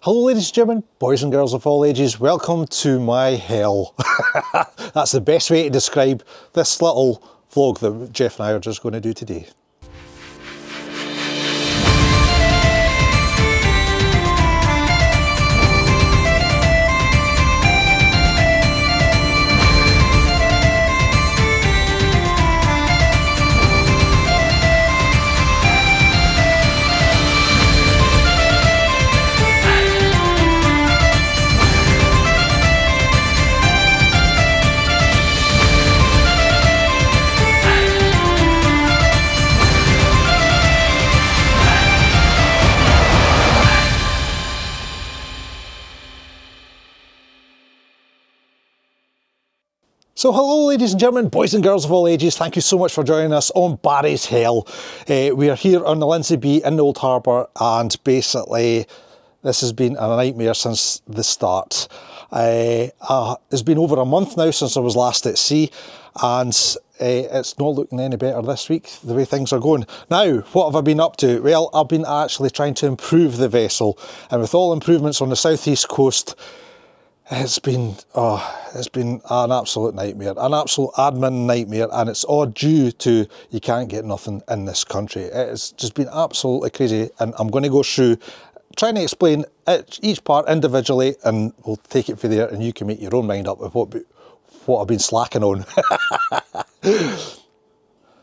Hello ladies and gentlemen, boys and girls of all ages, welcome to my hell. That's the best way to describe this little vlog that Jeff and I are just going to do today. So hello ladies and gentlemen, boys and girls of all ages, thank you so much for joining us on Barry's Hell. We are here on the Lynsey B in the Old Harbour, and basically this has been a nightmare since the start. It's been over a month now since I was last at sea, and it's not looking any better this week, the way things are going. Now, what have I been up to? Well, I've been actually trying to improve the vessel, and with all improvements on the southeast coast, it's been an absolute nightmare, an absolute admin nightmare, and it's all due to you can't get nothing in this country. It's just been absolutely crazy, and I'm going to go through trying to explain each part individually, and we'll take it from there, and you can make your own mind up with what I've been slacking on.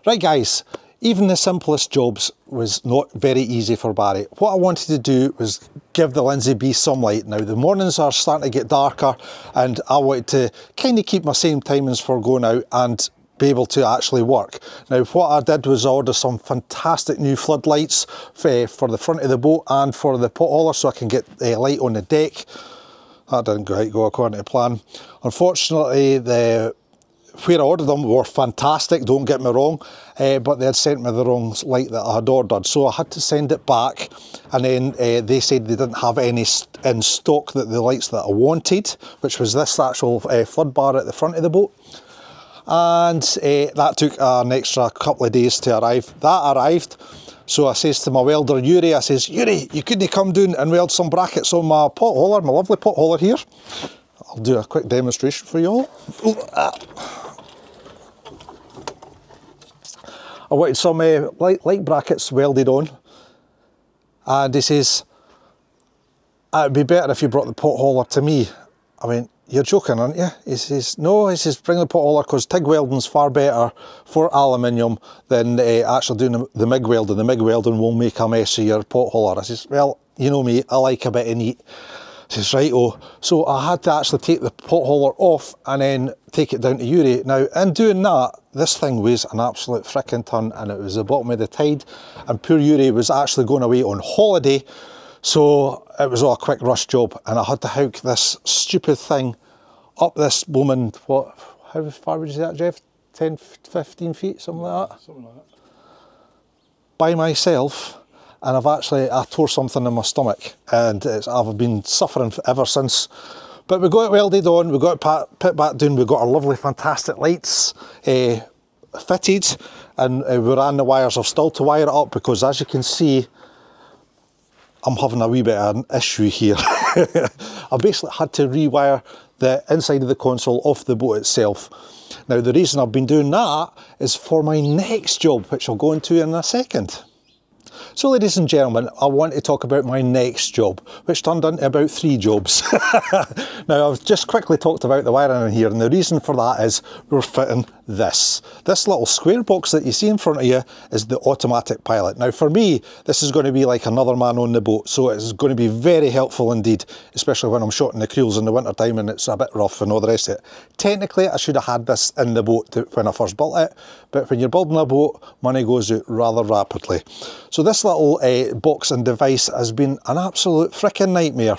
Right guys, even the simplest jobs was not very easy for Barry. What I wanted to do was give the Lynsey B some light. Now the mornings are starting to get darker, and I wanted to kind of keep my same timings for going out and be able to actually work. Now what I did was order some fantastic new floodlights for the front of the boat and for the pothauler, so I can get light on the deck. That didn't quite go according to plan. Unfortunately, where I ordered them were fantastic, don't get me wrong, but they had sent me the wrong light that I had ordered, so I had to send it back, and then they said they didn't have any in stock, that the lights that I wanted, which was this actual flood bar at the front of the boat, and that took an extra couple of days to arrive. That arrived, so I says to my welder Yuri, I says, Yuri, you couldn't come down and weld some brackets on my pothauler, my lovely pothauler here. I'll do a quick demonstration for you all. I wanted some light brackets welded on, and he says, it'd be better if you brought the pothauler to me. I went, you're joking, aren't you? He says, no, he says, bring the pothauler, because TIG welding's far better for aluminium than actually doing the MIG welding. The MIG welding will make a mess of your pothauler. I says, well, you know me, I like a bit of neat. He says, right, oh. So I had to actually take the pothauler off and then take it down to Yuri. Now, in doing that, this thing weighs an absolute frickin' ton, and it was the bottom of the tide, and poor Yuri was actually going away on holiday, so it was all a quick rush job, and I had to hook this stupid thing up this woman, what, how far would you say that, Jeff? 10, 15 feet, something like that? Something like that. By myself. And I tore something in my stomach, and I've been suffering ever since. But we got it welded on, we got it put back down, we got our lovely fantastic lights fitted, and we ran the wires. I've still to wire it up, because as you can see, I'm having a wee bit of an issue here. I basically had to rewire the inside of the console off the boat itself. Now the reason I've been doing that is for my next job, which I'll go into in a second. So ladies and gentlemen, I want to talk about my next job, which turned into about 3 jobs. Now I've just quickly talked about the wiring in here, and the reason for that is we're fitting this. This little square box that you see in front of you is the automatic pilot. Now for me, this is going to be like another man on the boat, so it's going to be very helpful indeed, especially when I'm shorting the creels in the winter time and it's a bit rough and all the rest of it. Technically, I should have had this in the boat when I first built it, but when you're building a boat, money goes out rather rapidly. So this little box and device has been an absolute frickin' nightmare,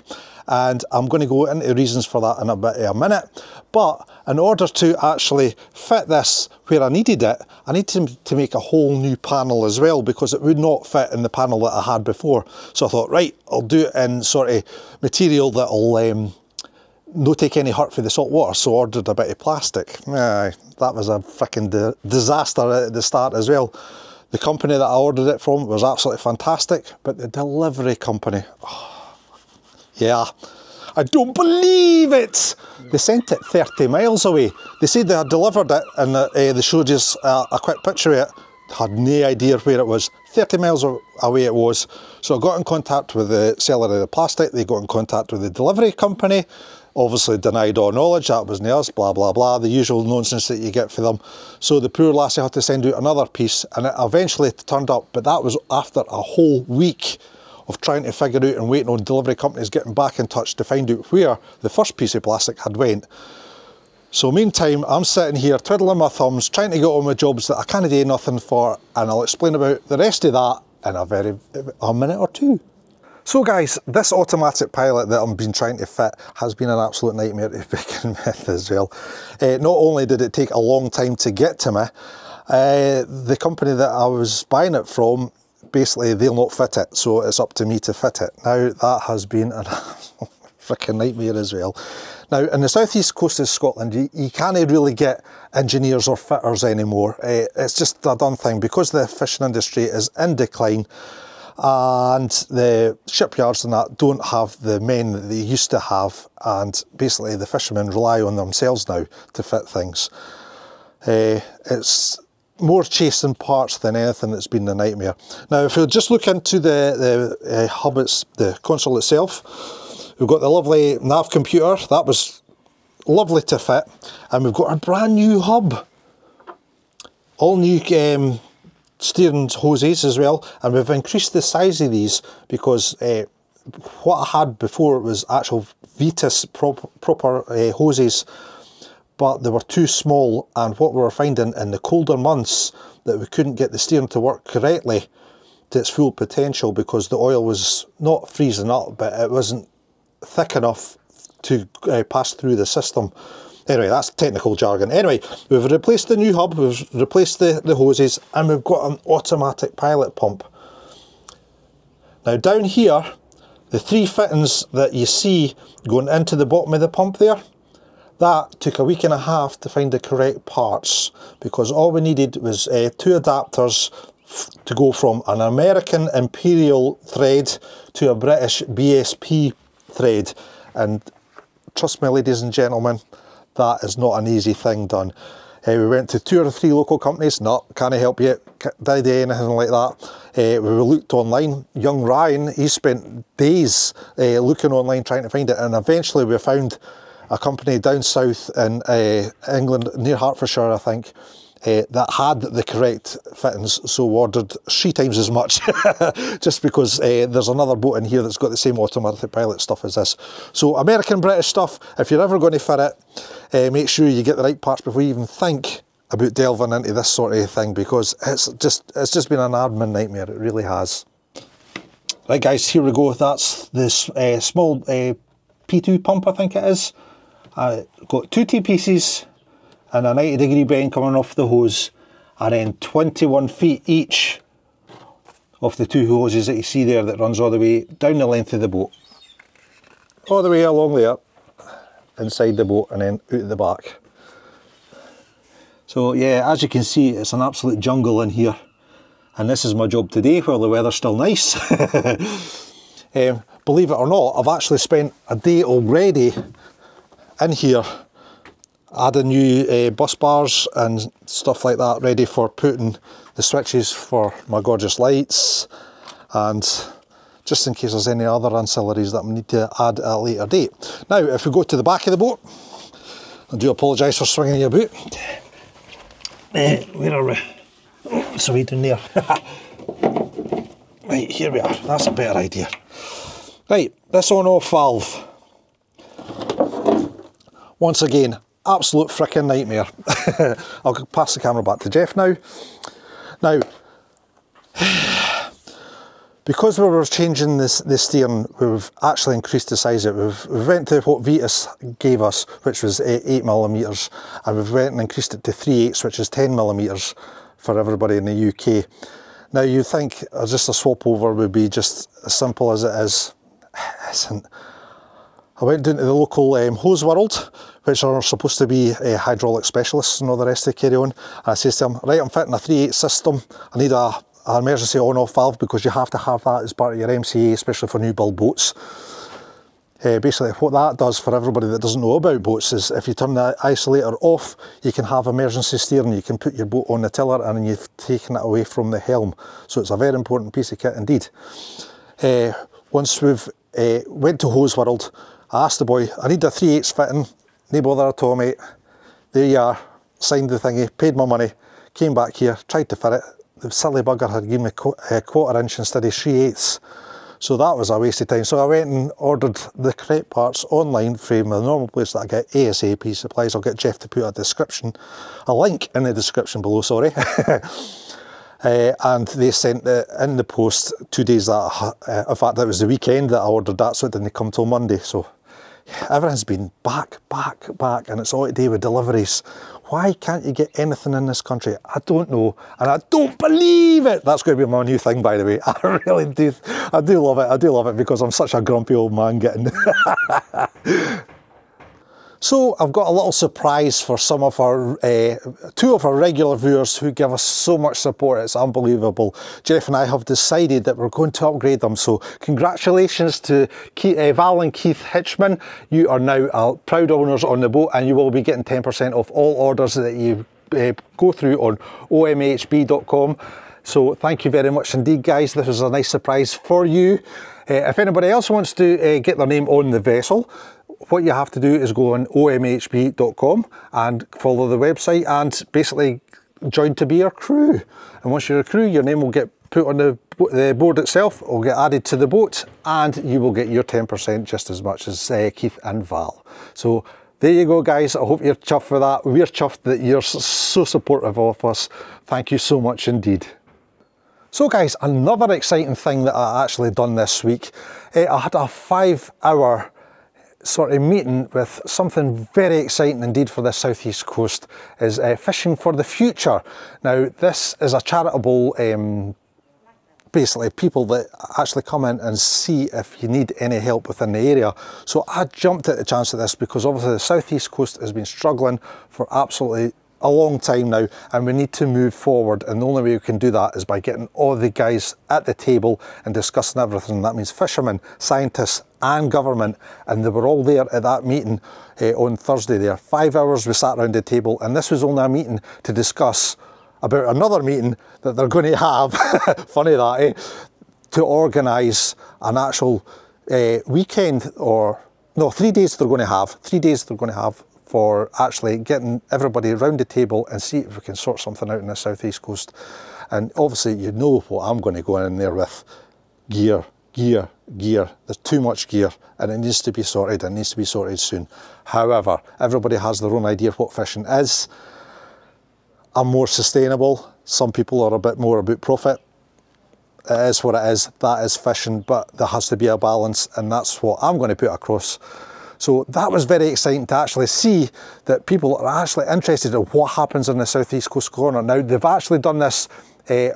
and I'm going to go into reasons for that in a minute. But in order to actually fit this where I needed it, I needed to make a whole new panel as well, because it would not fit in the panel that I had before. So I thought, right, I'll do it in sort of material that'll no take any hurt for the salt water, so ordered a bit of plastic. That was a frickin' disaster at the start as well. The company that I ordered it from was absolutely fantastic, but the delivery company, oh, Yeah, I don't believe it. They sent it 30 miles away. They said they had delivered it, and they showed us a quick picture of it. Had no idea where it was. 30 miles away it was. So I got in contact with the seller of the plastic. They got in contact with the delivery company. Obviously denied all knowledge, that wasn't us, blah, blah, blah, the usual nonsense that you get for them. So the poor lassie had to send out another piece, and it eventually turned up, but that was after a whole week of trying to figure out and waiting on delivery companies getting back in touch to find out where the first piece of plastic had went. So meantime, I'm sitting here twiddling my thumbs, trying to get on with jobs that I can't do nothing for, and I'll explain about the rest of that in a minute or two. So guys, this automatic pilot that I've been trying to fit has been an absolute nightmare to begin with as well. Not only did it take a long time to get to me, the company that I was buying it from, basically they'll not fit it, so it's up to me to fit it. Now that has been a freaking nightmare as well. Now in the southeast coast of Scotland, you can't really get engineers or fitters anymore. It's just a done thing because the fishing industry is in decline. And the shipyards and that don't have the men that they used to have, and basically the fishermen rely on themselves now to fit things. It's more chasing parts than anything that's been a nightmare. Now if you just look into the hub, the console itself, we've got the lovely nav computer, that was lovely to fit, and we've got a brand new hub, all new steering hoses as well, and we've increased the size of these because what I had before was actual Vetus proper hoses, but they were too small, and what we were finding in the colder months that we couldn't get the steering to work correctly to its full potential because the oil was not freezing up, but it wasn't thick enough to pass through the system. Anyway, that's technical jargon. Anyway, we've replaced the new hub, we've replaced the hoses, and we've got an automatic pilot pump. Now down here, the three fittings that you see going into the bottom of the pump there, that took a week and a half to find the correct parts, because all we needed was two adapters to go from an American Imperial thread to a British BSP thread, and trust me ladies and gentlemen, that is not an easy thing done. We went to 2 or 3 local companies, no, can't help you, didn't do anything like that. We looked online, young Ryan, he spent days looking online trying to find it, and eventually we found a company down south in England, near Hertfordshire I think, that had the correct fittings, so ordered 3 times as much just because there's another boat in here that's got the same automatic pilot stuff as this. So American British stuff, if you're ever going to fit it, make sure you get the right parts before you even think about delving into this sort of thing, because it's just been an admin nightmare, it really has. Right guys, here we go, that's this small P2 pump I think it is. Got 2 T-pieces and a 90-degree bend coming off the hose, and then 21 feet each of the 2 hoses that you see there that runs all the way down the length of the boat. All the way along there, inside the boat, and then out the back. So yeah, as you can see, it's an absolute jungle in here. And this is my job today while the weather's still nice. Believe it or not, I've actually spent a day already in here adding new bus bars and stuff like that, ready for putting the switches for my gorgeous lights, and just in case there's any other ancillaries that I need to add at a later date. Now if we go to the back of the boat, I do apologise for swinging you about. Where are we? Oh, it's way down there. Right, here we are, that's a better idea. Right, this on-off valve. Once again, absolute frickin' nightmare. I'll pass the camera back to Jeff now. Now, because we were changing the steering, we've actually increased the size of it. We've went to what Vetus gave us, which was 8mm, and we've went and increased it to 3/8, which is 10mm for everybody in the UK. Now you think just a swap over would be just as simple as it is. It isn't. I went down to the local hose world, which are supposed to be hydraulic specialists and all the rest of the carry on. And I says to them, right, I'm fitting a 3/8 system. I need an emergency on-off valve because you have to have that as part of your MCA, especially for new build boats. Basically what that does for everybody that doesn't know about boats is if you turn the isolator off, you can have emergency steering. You can put your boat on the tiller and you've taken it away from the helm. So it's a very important piece of kit indeed. Once we've went to Hose World, I asked the boy, I need a 3/8 fitting. No bother at all, mate. There you are. Signed the thingy, paid my money, came back here, tried to fit it. The silly bugger had given me a 1/4 inch instead of 3/8. So that was a waste of time. So I went and ordered the correct parts online from the normal place that I get, ASAP Supplies. I'll get Jeff to put a link in the description below, sorry. And they sent it in the post 2 days that, in fact it was the weekend that I ordered that, so it didn't come till Monday. So everything's been back, and it's all to do with deliveries. Why can't you get anything in this country? I don't know, and I don't believe it. That's going to be my new thing, by the way. I really do. I do love it. I do love it because I'm such a grumpy old man getting. So I've got a little surprise for some of our, 2 of our regular viewers who give us so much support. It's unbelievable. Jeff and I have decided that we're going to upgrade them. So congratulations to Val and Keith Hitchman. You are now proud owners on the boat, and you will be getting 10% off all orders that you go through on omhb.com. So thank you very much indeed, guys. This was a nice surprise for you. If anybody else wants to get their name on the vessel, what you have to do is go on omhb.com and follow the website and basically join to be our crew. And once you're a crew, your name will get put on the board itself, will get added to the boat, and you will get your 10% just as much as Keith and Val. So there you go, guys. I hope you're chuffed with that. We're chuffed that you're so supportive of us. Thank you so much indeed. So guys, another exciting thing that I actually done this week. I had a 5-hour sort of meeting with something very exciting indeed for the southeast coast, is Fishing for the Future. Now this is a charitable, basically people that actually come in and see if you need any help within the area. So I jumped at the chance of this because obviously the southeast coast has been struggling for absolutely a long time now, and we need to move forward, and the only way we can do that is by getting all the guys at the table and discussing everything. That means fishermen, scientists and government, and they were all there at that meeting on Thursday there. 5 hours we sat around the table, and this was only a meeting to discuss about another meeting that they're going to have, funny that, eh? To organise an actual weekend, or no, 3 days they're going to have, 3 days they're going to have for actually getting everybody around the table and see if we can sort something out in the southeast coast. And obviously you know what I'm going to go in there with. Gear. There's too much gear and it needs to be sorted, and needs to be sorted soon. However, everybody has their own idea of what fishing is. I'm more sustainable. Some people are a bit more about profit. It is what it is. That is fishing, but there has to be a balance, and that's what I'm going to put across. So that was very exciting to actually see that people are actually interested in what happens on the southeast coast corner. Now they've actually done this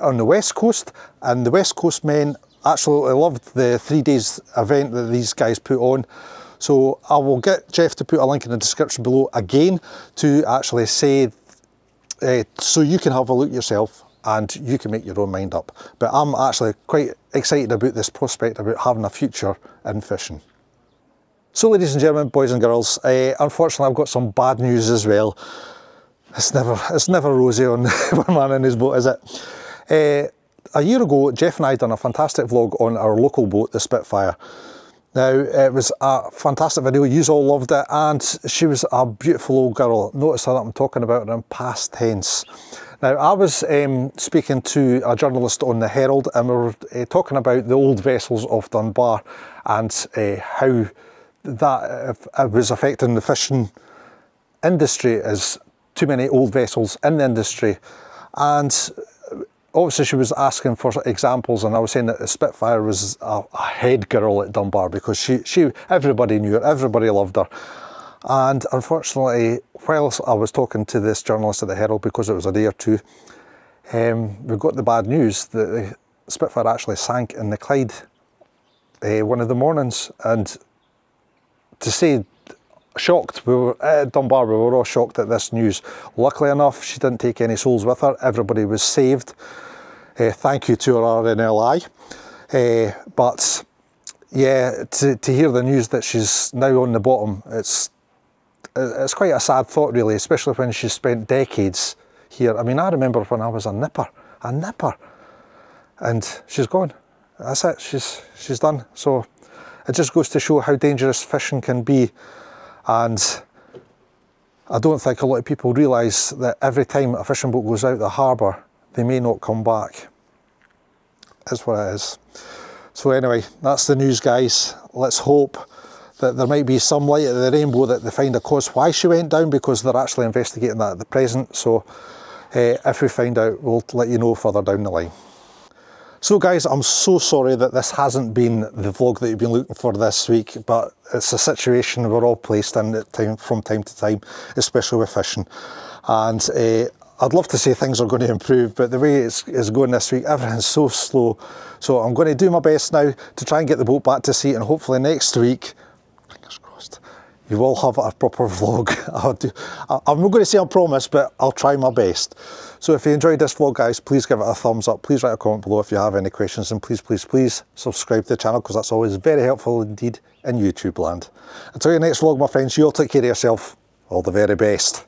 on the west coast, and the west coast men absolutely loved the 3 days event that these guys put on. So I will get Jeff to put a link in the description below again to actually say, so you can have a look yourself and you can make your own mind up. But I'm actually quite excited about this prospect about having a future in fishing. So ladies and gentlemen, boys and girls, unfortunately I've got some bad news as well. It's never rosy on one man in his boat, is it? A year ago, Jeff and I done a fantastic vlog on our local boat, the Spitfire. Now, it was a fantastic video, you all loved it, and she was a beautiful old girl. Notice that I'm talking about her in past tense. Now, I was speaking to a journalist on the Herald, and we were talking about the old vessels of Dunbar and how that was affecting the fishing industry, as too many old vessels in the industry. And obviously she was asking for examples, and I was saying that the Spitfire was a head girl at Dunbar because she everybody knew her, everybody loved her. And unfortunately, whilst I was talking to this journalist at the Herald, because it was a day or two, we got the bad news that the Spitfire actually sank in the Clyde one of the mornings. And to say shocked, we were at Dunbar, we were all shocked at this news. Luckily enough, she didn't take any souls with her, everybody was saved. Thank you to our RNLI. But yeah, to hear the news that she's now on the bottom, it's quite a sad thought really, especially when she spent decades here. I mean, I remember when I was a nipper, and she's gone. That's it, she's done. So it just goes to show how dangerous fishing can be, and I don't think a lot of people realise that every time a fishing boat goes out the harbour, they may not come back. That's what it is. So anyway, that's the news, guys. Let's hope that there might be some light at the rainbow, that they find a cause why she went down, because they're actually investigating that at the present. So if we find out, we'll let you know further down the line. So guys, I'm so sorry that this hasn't been the vlog that you've been looking for this week, but it's a situation we're all placed in from time to time, especially with fishing. And I'd love to say things are going to improve, but the way it's going this week, everything's so slow. So I'm going to do my best now to try and get the boat back to sea, and hopefully next week, fingers crossed, you will have a proper vlog. I'm not going to say I promise, but I'll try my best. So if you enjoyed this vlog, guys, please give it a thumbs up. Please write a comment below if you have any questions, and please, please, please subscribe to the channel, because that's always very helpful indeed in YouTube land. Until your next vlog, my friends, you all take care of yourself. All the very best.